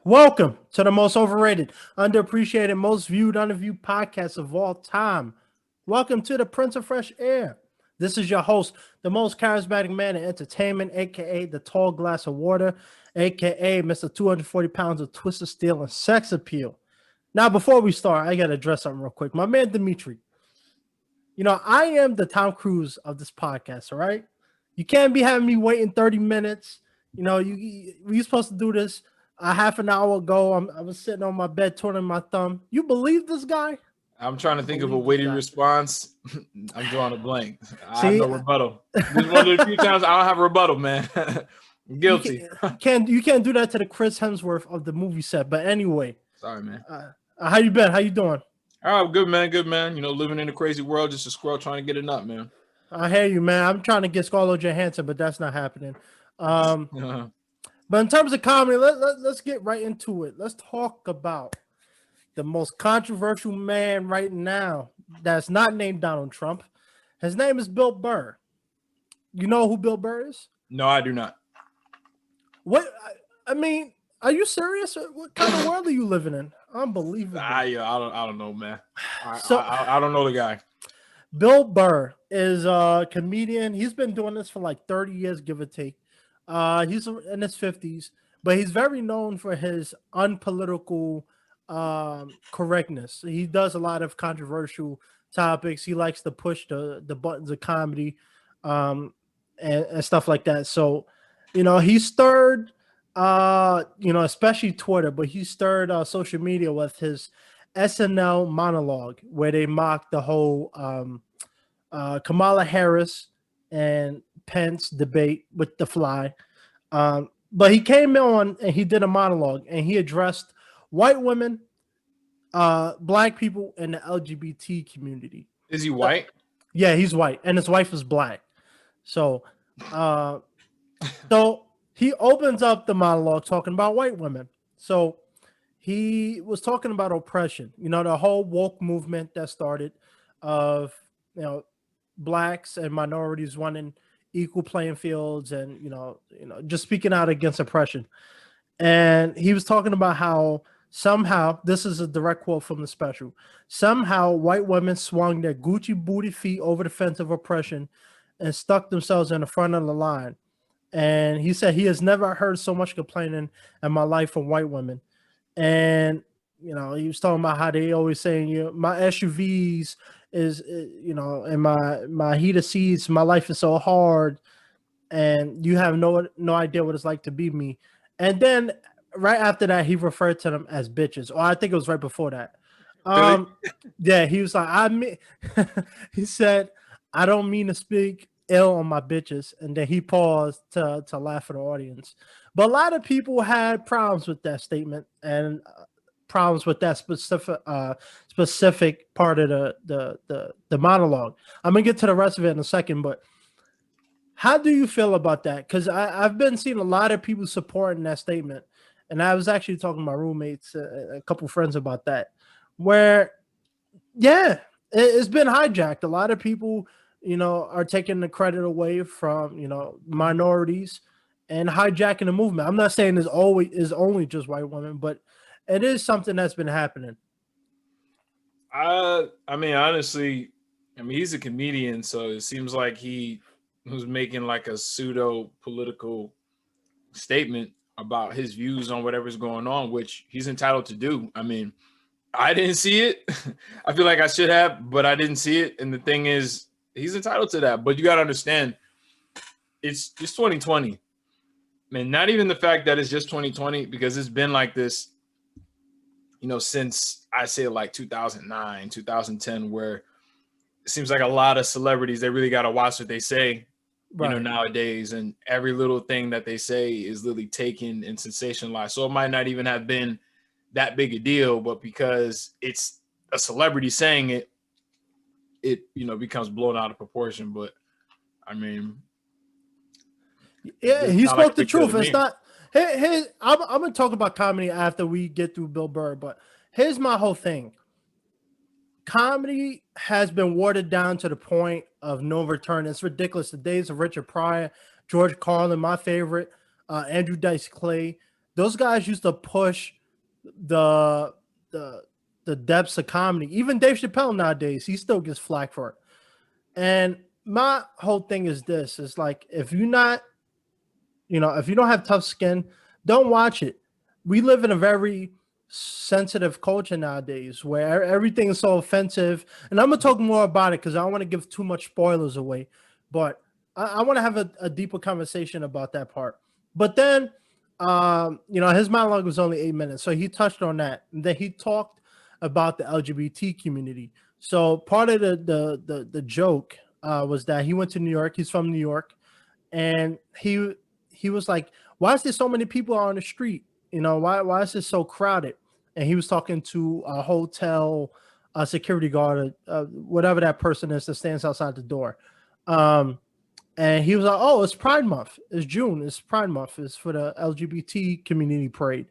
Welcome to the most overrated, underappreciated, most viewed, underviewed podcast of all time. Welcome to the Prince of Fresh Air. This is your host, the most charismatic man in entertainment, aka the tall glass of water, aka Mr. 240 pounds of twisted steel and sex appeal. Now, before we start, I gotta address something real quick. My man Dimitri, I am the Tom Cruise of this podcast, all right? You can't be having me waiting 30 minutes. We were supposed to do this a half an hour ago. I was sitting on my bed twirling my thumb. You believe this guy? I'm trying to I think of a believe this witty guy. response. I'm drawing a blank. I have See, no rebuttal. This is one of the few times I don't have a rebuttal, man. I'm you guilty. can't do that to the Chris Hemsworth of the movie set. But anyway, Sorry, man. how you been? How you doing? All right, good man, good man. Living in a crazy world, just a squirrel trying to get a nut, man. I hear you, man. I'm trying to get Scarlett Johansson, but that's not happening. Um, but in terms of comedy, let's get right into it. Let's talk about the most controversial man right now that's not named Donald Trump. His name is Bill Burr. You know who Bill Burr is? No, I do not. What? I mean, are you serious? What kind of world are you living in? Unbelievable. I don't know, man. So I don't know the guy. Bill Burr is a comedian. He's been doing this for like 30 years, give or take. He's in his 50s, but he's very known for his unpolitical correctness. He does a lot of controversial topics. He likes to push the buttons of comedy and stuff like that. So, he stirred especially Twitter, but he stirred social media with his SNL monologue where they mocked the whole Kamala Harris and Pence debate with the fly. But he came on and he did a monologue and he addressed white women, black people, and the LGBT community. Is he white? Yeah, he's white, and his wife is black. So, so he opens up the monologue talking about white women. So he was talking about oppression. The whole woke movement that started of blacks and minorities wanting equal playing fields and just speaking out against oppression. And he was talking about how somehow, this is a direct quote from the special, somehow white women swung their Gucci booty feet over the fence of oppression and stuck themselves in the front of the line. And he said he has never heard so much complaining in my life from white women. And he was talking about how they always saying, my SUVs is, and my heated seats, my life is so hard, and you have no idea what it's like to be me. And then right after that, he referred to them as bitches, or I think it was right before that. Really? Yeah, he was like, he said, I don't mean to speak ill on my bitches, and then he paused to laugh at the audience. But a lot of people had problems with that statement and problems with that specific part of the monologue. I'm gonna get to the rest of it in a second, but how do you feel about that? Because I've been seeing a lot of people supporting that statement, and I was actually talking to my roommates, a couple friends about that, where yeah, it's been hijacked. A lot of people are taking the credit away from minorities and hijacking the movement. I'm not saying is only just white women, but it is something that's been happening. I mean, honestly, he's a comedian, so it seems like he was making like a pseudo political statement about his views on whatever's going on, which he's entitled to do. I mean, I didn't see it. I feel like I should have, but I didn't see it. And the thing is, he's entitled to that. But you got to understand, it's 2020. Man, not even the fact that it's just 2020, because it's been like this, since I say like 2009, 2010, where it seems like a lot of celebrities, they really got to watch what they say, Right. nowadays. And every little thing that they say is literally taken and sensationalized. So it might not even have been that big a deal, but because it's a celebrity saying it, becomes blown out of proportion. But I mean, Yeah, it's he not like a spoke the big deal to truth. It's me. not. I'm gonna talk about comedy after we get through Bill Burr, but here's my whole thing. Comedy has been watered down to the point of no return. It's ridiculous. The days of Richard Pryor, George Carlin, my favorite, Andrew Dice Clay, those guys used to push the the the depths of comedy. Even Dave Chappelle nowadays, he still gets flack for it. And my whole thing is this: is like if you're not, if you don't have tough skin, don't watch it. We live in a very sensitive culture nowadays where everything is so offensive. And I'm gonna talk more about it because I don't want to give too much spoilers away. But I want to have a deeper conversation about that part. But then, his monologue was only 8 minutes, so he touched on that. And then he talked about the LGBT community. So part of the joke was that he went to New York. He's from New York, and he was like, "Why is there so many people on the street? Why is this so crowded?" And he was talking to a hotel security guard, whatever that person is that stands outside the door. And he was like, "Oh, it's Pride Month. It's June. It's Pride Month. It's for the LGBT community parade."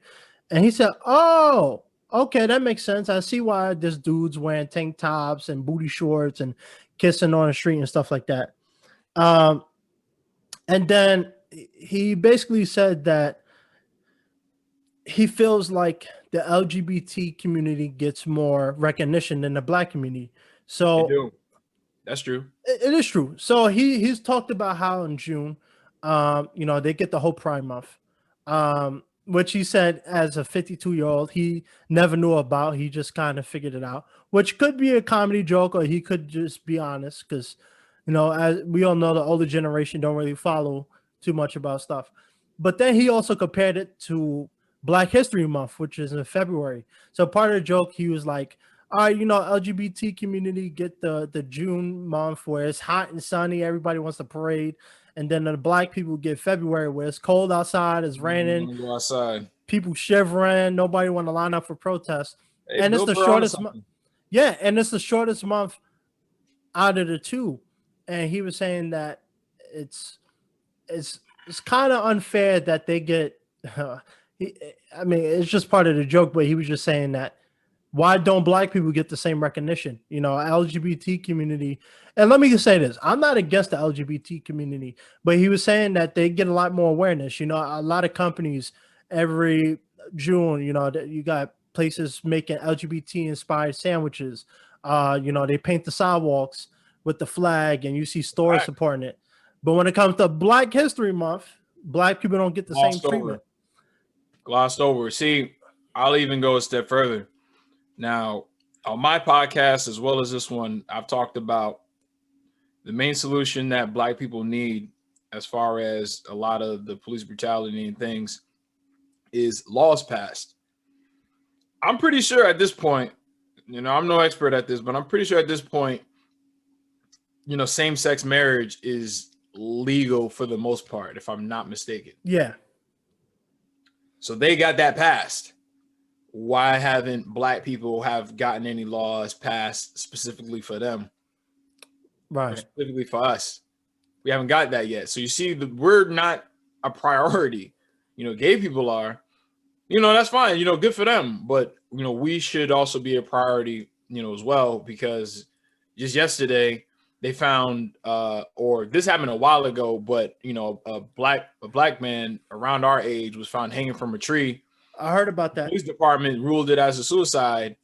And he said, "Oh, okay, that makes sense. I see why this dude's wearing tank tops and booty shorts and kissing on the street and stuff like that." And then he basically said that he feels like the LGBT community gets more recognition than the Black community. So that's true. It is true. So he's talked about how in June, they get the whole Pride Month, which he said as a 52-year-old he never knew about. He just kind of figured it out, which could be a comedy joke, or he could just be honest, because as we all know, the older generation don't really follow too much about stuff. But then he also compared it to Black History Month, which is in February. So part of the joke, he was like, "All right, LGBT community get the June month where it's hot and sunny, everybody wants to parade, and then the Black people get February where it's cold outside, it's raining, go outside, people shivering, nobody want to line up for protest." Hey, and it's the shortest month. Yeah, and it's the shortest month out of the two. And he was saying that it's kind of unfair that they get. It's just part of the joke, but he was just saying that why don't Black people get the same recognition? LGBT community. And let me just say this: I'm not against the LGBT community, but he was saying that they get a lot more awareness. A lot of companies every June, you got places making LGBT inspired sandwiches. They paint the sidewalks with the flag, and you see stores supporting it. But when it comes to Black History Month, Black people don't get the same treatment. Glossed over. See, I'll even go a step further. Now, on my podcast, as well as this one, I've talked about the main solution that Black people need as far as a lot of the police brutality and things is laws passed. I'm pretty sure at this point, I'm no expert at this, but I'm pretty sure at this point, same-sex marriage is legal for the most part, if I'm not mistaken. Yeah. So they got that passed. Why haven't Black people have gotten any laws passed specifically for them? Right. Specifically for us. We haven't got that yet. So you see, we're not a priority. Gay people are. That's fine. Good for them. But, we should also be a priority, as well, because just yesterday they found, or this happened a while ago, but, a black man around our age was found hanging from a tree. I heard about that. The police department ruled it as a suicide,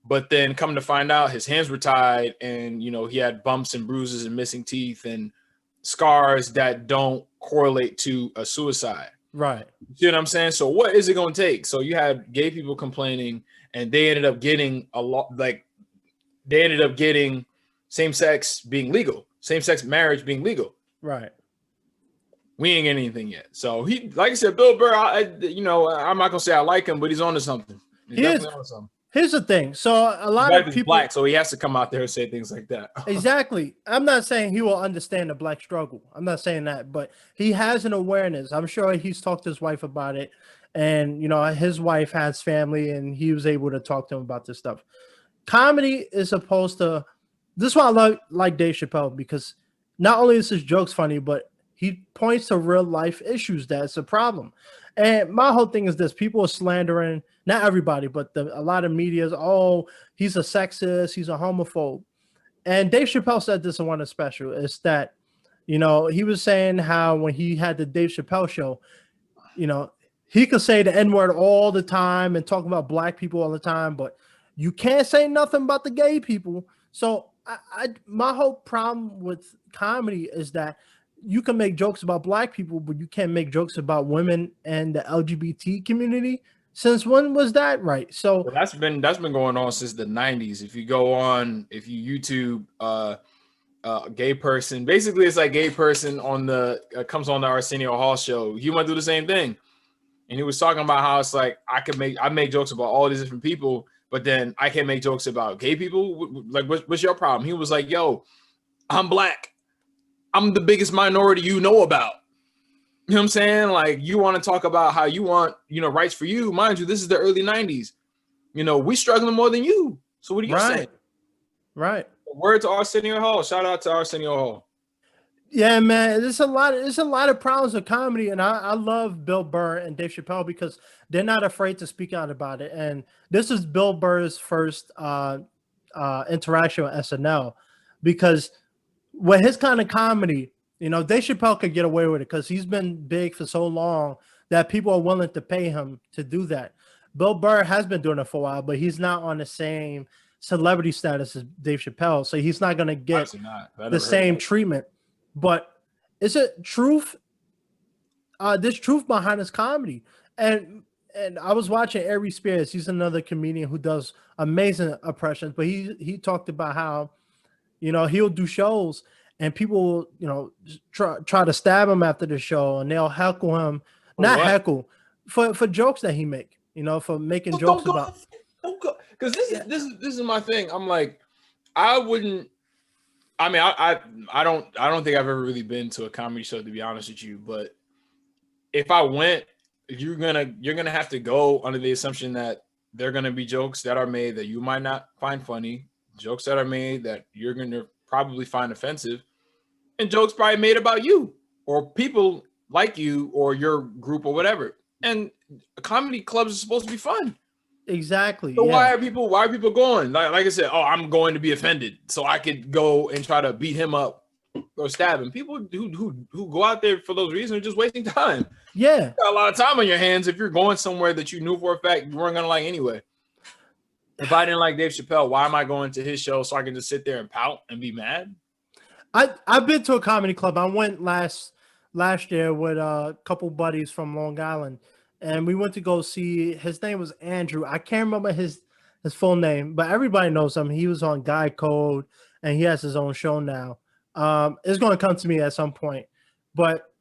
but then come to find out his hands were tied and, he had bumps and bruises and missing teeth and scars that don't correlate to a suicide. Right. You see what I'm saying? So what is it going to take? So you had gay people complaining, and they ended up getting same-sex being legal, same-sex marriage being legal. Right. We ain't getting anything yet. So he, like I said, Bill Burr, I'm not gonna say I like him, but he's on to something. Here's the thing. So a lot of people Black, so he has to come out there and say things like that. Exactly. I'm not saying he will understand the Black struggle. I'm not saying that, but he has an awareness. I'm sure he's talked to his wife about it, and his wife has family, and he was able to talk to him about this stuff. Comedy is supposed to. This is why I like Dave Chappelle, because not only is his jokes funny, but he points to real life issues that's a problem. And my whole thing is this: people are slandering, not everybody, but a lot of media is, "Oh, he's a sexist, he's a homophobe." And Dave Chappelle said this in one of the special, is that, he was saying how when he had the Dave Chappelle show, he could say the N-word all the time and talk about black people all the time, but you can't say nothing about the gay people. So my whole problem with comedy is that you can make jokes about black people, but you can't make jokes about women and the LGBT community. Since when was that right? So Well, that's been going on since the 90s. If you YouTube gay person, basically it's like gay person on the comes on the Arsenio Hall show. He went through the same thing. And he was talking about how it's like I make jokes about all these different people, but then I can't make jokes about gay people. Like, what's your problem? He was like, yo, I'm black. I'm the biggest minority you know about. You know what I'm saying? Like, you want to talk about how you want, rights for you. Mind you, this is the early 90s. We struggling more than you. So what are you saying? Right. Word to Arsenio Hall. Shout out to Arsenio Hall. Yeah, man, there's a lot of problems with comedy, and I love Bill Burr and Dave Chappelle because they're not afraid to speak out about it. And this is Bill Burr's first interaction with SNL, because with his kind of comedy, Dave Chappelle could get away with it because he's been big for so long that people are willing to pay him to do that. Bill Burr has been doing it for a while, but he's not on the same celebrity status as Dave Chappelle, so he's not going to get the same treatment. But is it truth? There's truth behind his comedy, and I was watching Ari Spears. He's another comedian who does amazing impressions. But he talked about how, he'll do shows and people, try to stab him after the show, and they'll heckle him, heckle for jokes that he make, for making jokes about. Because this is my thing. I'm like, I wouldn't. I mean, I don't think I've ever really been to a comedy show, to be honest with you. But if I went, you're gonna have to go under the assumption that there are gonna be jokes that are made that you might not find funny, jokes that are made that you're gonna probably find offensive, and jokes probably made about you or people like you or your group or whatever. And comedy clubs are supposed to be fun. Exactly. So why are people going? Like I said, I'm going to be offended, so I could go and try to beat him up or stab him. People who go out there for those reasons are just wasting time. Yeah, you got a lot of time on your hands if you're going somewhere that you knew for a fact you weren't gonna like anyway. If I didn't like Dave Chappelle, why am I going to his show so I can just sit there and pout and be mad? I've been to a comedy club. I went last year with a couple buddies from Long Island. And we went to go see, his name was Andrew. I can't remember his full name, but everybody knows him. He was on Guy Code, and he has his own show now. It's going to come to me at some point. But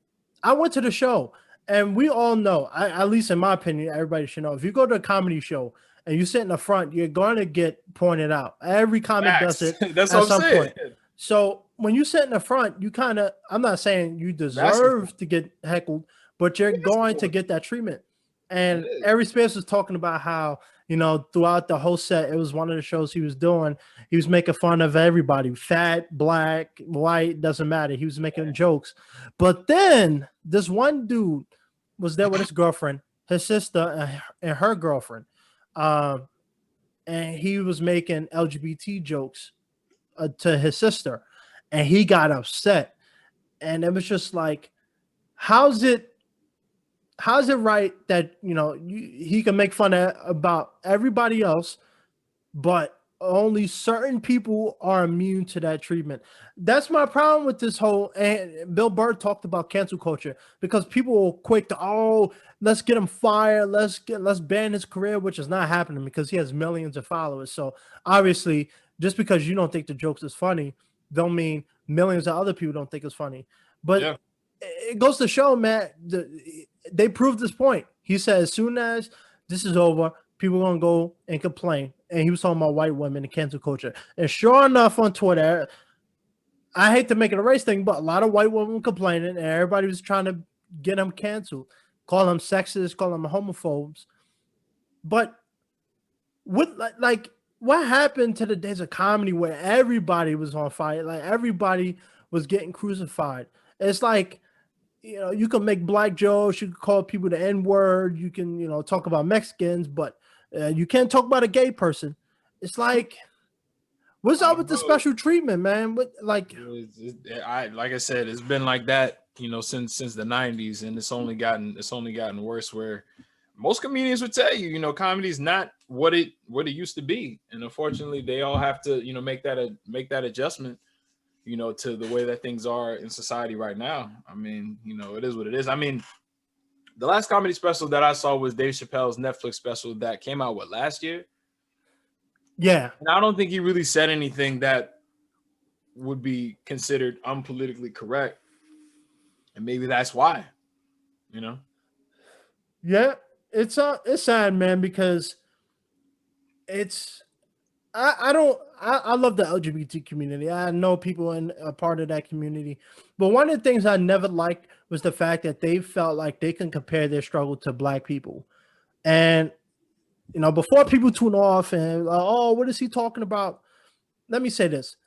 I went to the show, and we all know, at least in my opinion, everybody should know, if you go to a comedy show and you sit in the front, you're going to get pointed out. Every comic does it That's at what some I'm saying. point. So when you sit in the front, you kind of, I'm not saying you deserve to get heckled, but you're going to get that treatment. And Ari Spears was talking about how, throughout the whole set, it was one of the shows he was doing. He was making fun of everybody, fat, black, white, doesn't matter. He was making jokes. But then this one dude was there with his girlfriend, his sister, and her girlfriend. And he was making LGBT jokes to his sister. And he got upset. And it was just like, how's it right that he can make fun about everybody else, but only certain people are immune to that treatment? That's my problem with this whole. And Bill Burr talked about cancel culture because people are quick to, let's get him fired, let's ban his career, which is not happening because he has millions of followers. So obviously, just because you don't think the jokes is funny, don't mean millions of other people don't think it's funny. But it goes to show, man. They proved this point. He said as soon as this is over, people are going to go and complain. And he was talking about white women and cancel culture. And sure enough, on Twitter, I hate to make it a race thing, but a lot of white women complaining, and everybody was trying to get him canceled, call him sexist, call him homophobes. But what happened to the days of comedy where everybody was on fire? Like everybody was getting crucified. It's like, you can make black jokes, you can call people the N-word, you can, talk about Mexicans, but you can't talk about a gay person. It's like, what's up with the special treatment, man? Like I said, it's been like that since the 90s, and it's only gotten worse, where most comedians would tell you, comedy is not what it used to be. And unfortunately, they all have to, make that adjustment, to the way that things are in society right now. I mean, it is what it is. I mean, the last comedy special that I saw was Dave Chappelle's Netflix special that came out last year. Yeah. And I don't think he really said anything that would be considered unpolitically correct. And maybe that's why, Yeah. It's sad, man, because it's I love the LGBT community. I know people in a part of that community. But one of the things I never liked was the fact that they felt like they can compare their struggle to black people. And before people tune off and oh, what is he talking about? Let me say this.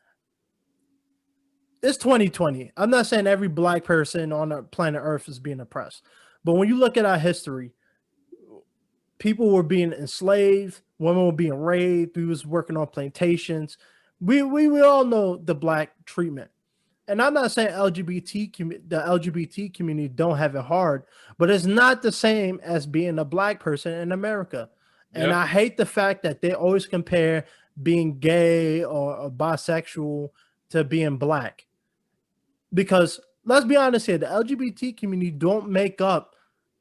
It's 2020. I'm not saying every black person on the planet Earth is being oppressed. But when you look at our history, people were being enslaved, women were being raped, we was working on plantations. We all know the black treatment. And I'm not saying the LGBT community don't have it hard, but it's not the same as being a black person in America. And I hate the fact that they always compare being gay or bisexual to being black. Because let's be honest here, the LGBT community don't make up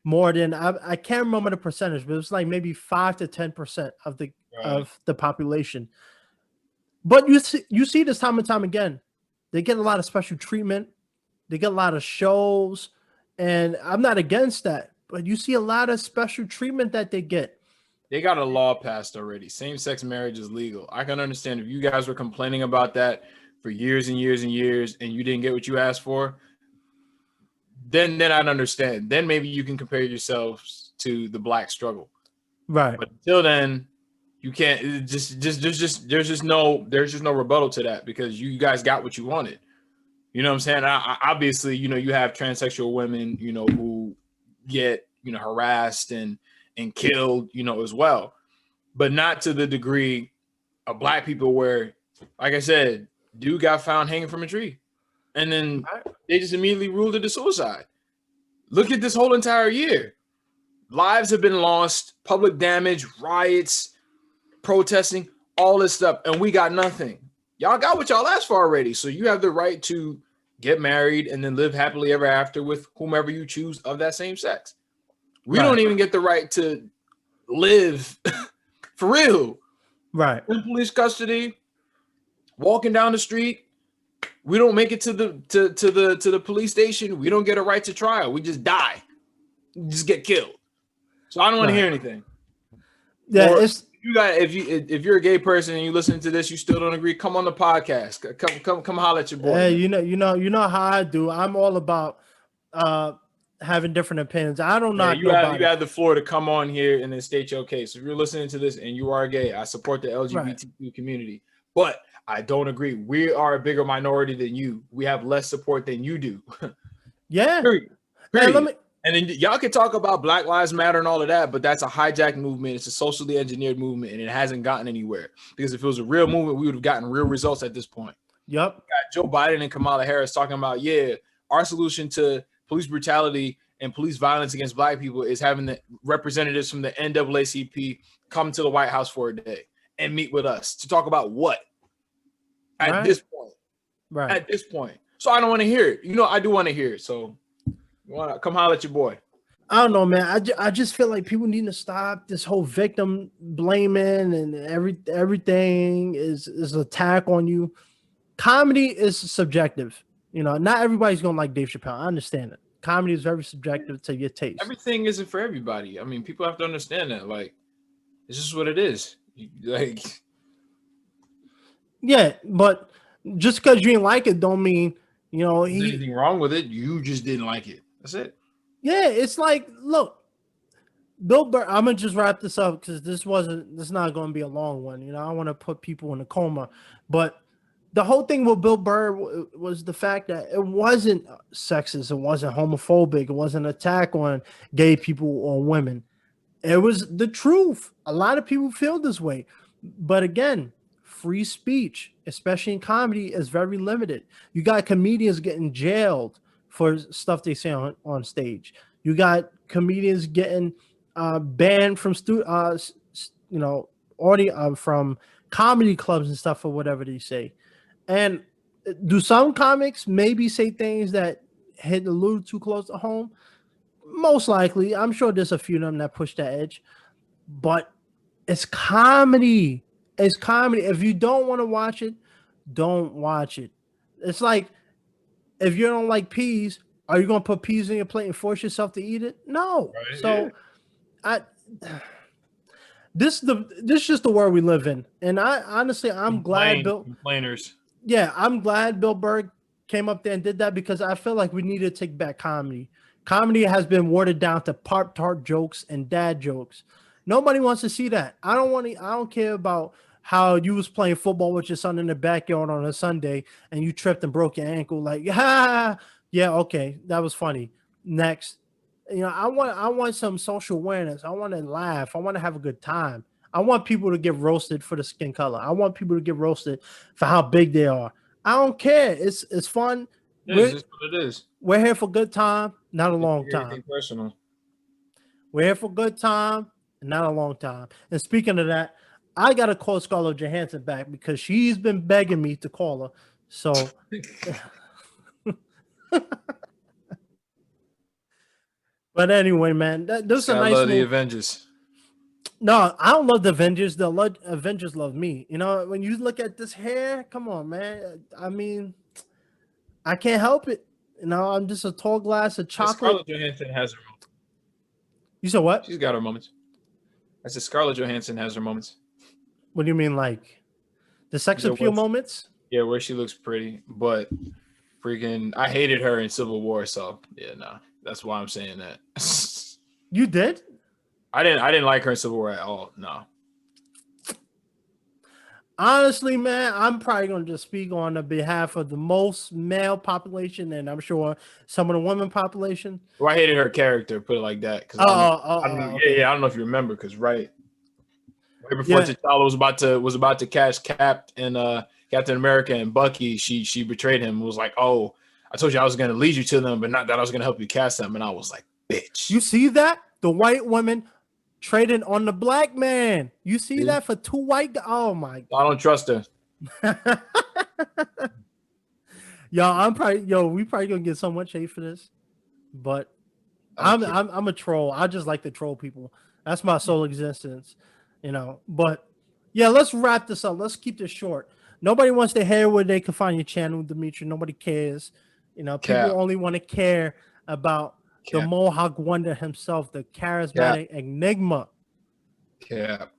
more than I can't remember the percentage, but it's like maybe 5 to 10% of the population. But you see this time and time again. They get a lot of special treatment. They get a lot of shows, and I'm not against that. But you see a lot of special treatment that they get. They got a law passed already. Same-sex marriage is legal. I can understand if you guys were complaining about that for years and years and years, and you didn't get what you asked for. Then I'd understand. Then maybe you can compare yourselves to the black struggle, right? But until then, you can't. There's just no rebuttal to that, because you guys got what you wanted. You know what I'm saying? Obviously, you have transsexual women, who get harassed and killed, as well, but not to the degree of black people, where, like I said, dude got found hanging from a tree. And then they just immediately ruled it a suicide. Look at this whole entire year. Lives have been lost, public damage, riots, protesting, all this stuff, and we got nothing. Y'all got what y'all asked for already. So you have the right to get married and then live happily ever after with whomever you choose of that same sex. We don't even get the right to live for real. Right. In police custody, walking down the street. We don't make it to the police station. We don't get a right to trial. We just die. We just get killed. So I don't want to hear anything. Yeah, or if you're a gay person and you listen to this, you still don't agree, come on the podcast. Come holler at your boy. Hey, you know how I do. I'm all about having different opinions. I don't know. You have the floor to come on here and then state your case. If you're listening to this and you are gay, I support the LGBTQ community, but I don't agree. We are a bigger minority than you. We have less support than you do. Yeah. Period. And then y'all can talk about Black Lives Matter and all of that, but that's a hijacked movement. It's a socially engineered movement, and it hasn't gotten anywhere. Because if it was a real movement, we would have gotten real results at this point. Yep. We got Joe Biden and Kamala Harris talking about, our solution to police brutality and police violence against black people is having the representatives from the NAACP come to the White House for a day and meet with us to talk about what? At this point. Right. At this point. So I don't want to hear it. I do want to hear it. So you want to come holler at your boy. I don't know, man. I just feel like people need to stop this whole victim blaming and everything is attack on you. Comedy is subjective. Not everybody's going to like Dave Chappelle. I understand it. Comedy is very subjective to your taste. Everything isn't for everybody. I mean, people have to understand that. Like, it's just what it is. Yeah, but just because you didn't like it don't mean, there's anything wrong with it. You just didn't like it. That's it. Yeah, it's like, look, Bill Burr, I'm going to just wrap this up because this is not going to be a long one. I want to put people in a coma. But the whole thing with Bill Burr was the fact that it wasn't sexist. It wasn't homophobic. It wasn't an attack on gay people or women. It was the truth. A lot of people feel this way. But again, free speech, especially in comedy, is very limited. You got comedians getting jailed for stuff they say on stage. You got comedians getting banned from audio from comedy clubs and stuff or whatever they say. And do some comics maybe say things that hit a little too close to home? Most likely. I'm sure there's a few of them that push that edge, but it's comedy. It's comedy. If you don't want to watch it, don't watch it. It's like, if you don't like peas, are you gonna put peas in your plate and force yourself to eat it? No. Right, so, yeah. This is just the world we live in, and I'm glad complainers. Yeah, I'm glad Bill Burr came up there and did that, because I feel like we need to take back comedy. Comedy has been watered down to Pop-Tart jokes and dad jokes. Nobody wants to see that. I don't care about how you was playing football with your son in the backyard on a Sunday and you tripped and broke your ankle. Like, yeah, okay, that was funny. Next, I want some social awareness. I want to laugh. I want to have a good time. I want people to get roasted for the skin color. I want people to get roasted for how big they are. I don't care. It's fun. It's just what it is. We're here for good time, not a long time. Personal. We're here for good time, not a long time. And speaking of that, I got to call Scarlett Johansson back because she's been begging me to call her. So, but anyway, man, this is a nice. I love the Avengers. No, I don't love the Avengers. The Avengers love me. When you look at this hair, come on, man. I mean, I can't help it. I'm just a tall glass of chocolate. Scarlett Johansson has her moments. You said what? She's got her moments. I said Scarlett Johansson has her moments. What do you mean, like the sex appeal moments? Yeah, where she looks pretty, but freaking, I hated her in Civil War, so yeah, no, that's why I'm saying that. You did? I didn't like her in Civil War at all. No. Honestly, man, I'm probably going to just speak on the behalf of the most male population, and I'm sure some of the women population. Well, I hated her character, put it like that. Okay. I don't know if you remember, because right before T'Challa was about to catch Cap and Captain America and Bucky, she betrayed him. Was like, "Oh, I told you I was going to lead you to them, but not that I was going to help you cast them." And I was like, "Bitch." You see that? The white woman trading on the black man. You see that for two white guys? Oh my God. I don't trust her. We probably gonna get so much hate for this, but I'm a troll. I just like to troll people. That's my sole existence, But yeah, let's wrap this up. Let's keep this short. Nobody wants to hear where they can find your channel, Dimitri. Nobody cares. People only want to care about the Mohawk Wonder himself, the charismatic enigma. Cap.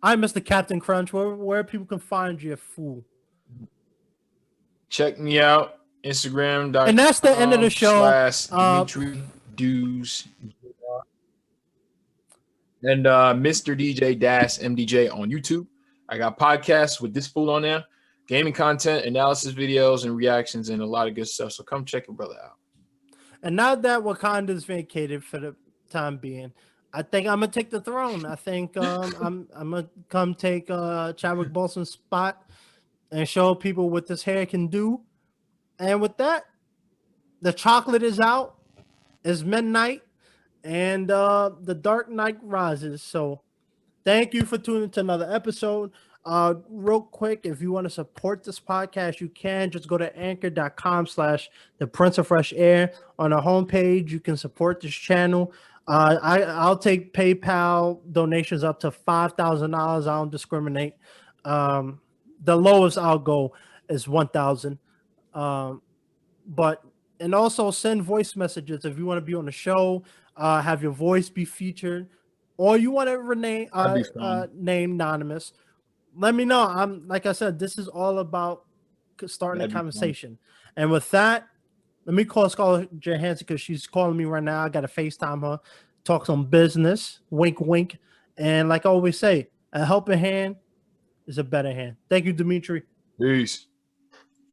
I'm Mr. Captain Crunch. Where people can find you, fool. Check me out, Instagram. And that's the end of the show. Dimitri Dews. And Mr. DJ MDJ on YouTube. I got podcasts with this fool on there, gaming content, analysis videos, and reactions, and a lot of good stuff. So come check your brother out. And now that Wakanda's vacated for the time being, I think I'm gonna take the throne. I think I'm gonna come take Chadwick Boseman's spot and show people what this hair can do. And with that, the chocolate is out. It's midnight, and the dark night rises. So, thank you for tuning to another episode. Real quick, if you want to support this podcast, you can just go to anchor.com/the Prince of Fresh Air. On the homepage, you can support this channel. I'll take PayPal donations up to $5,000. I don't discriminate. The lowest I'll go is 1,000. And also send voice messages if you want to be on the show, have your voice be featured, or you want to remain name anonymous. Let me know. Like I said, this is all about starting a conversation. And with that, let me call Scarlett Johansson because she's calling me right now. I got to FaceTime her, talk some business, wink, wink. And like I always say, a helping hand is a better hand. Thank you, Dimitri. Peace.